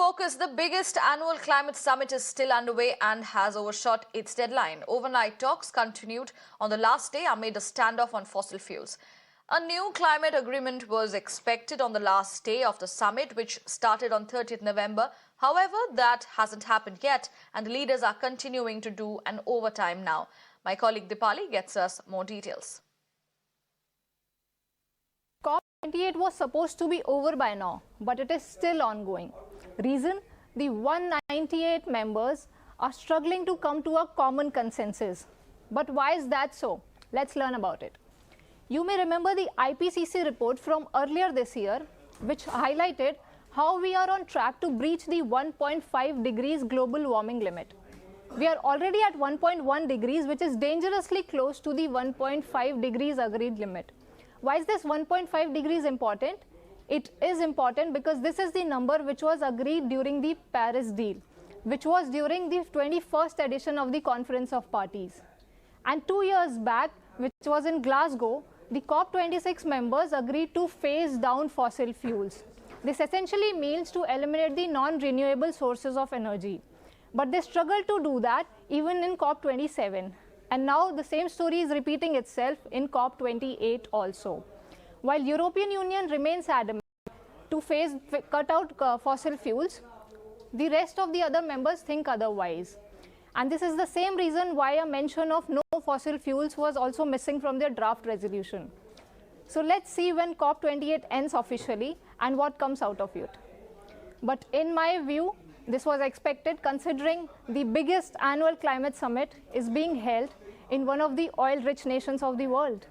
focus, the biggest annual climate summit is still underway and has overshot its deadline. Overnight talks continued on the last day amid a standoff on fossil fuels. A new climate agreement was expected on the last day of the summit, which started on 30th November. However, that hasn't happened yet, and the leaders are continuing to do an overtime now. My colleague Dipali gets us more details. Cop28 was supposed to be over by now, but it is still ongoing. Reason? The 198 members are struggling to come to a common consensus. But why is that so? Let's learn about it. You may remember the IPCC report from earlier this year, which highlighted how we are on track to breach the 1.5 degrees global warming limit. We are already at 1.1 degrees, which is dangerously close to the 1.5 degrees agreed limit. Why is this 1.5 degrees important? It is important because this is the number which was agreed during the Paris deal, which was during the 21st edition of the Conference of Parties. And 2 years back, which was in Glasgow, the COP26 members agreed to phase down fossil fuels. This essentially means to eliminate the non-renewable sources of energy. But they struggled to do that even in COP27. And now the same story is repeating itself in COP28 also. While European Union remains adamant to cut out fossil fuels, the rest of the other members think otherwise. And this is the same reason why a mention of no fossil fuels was also missing from their draft resolution. So let's see when COP28 ends officially and what comes out of it. But in my view, this was expected considering the biggest annual climate summit is being held in one of the oil-rich nations of the world.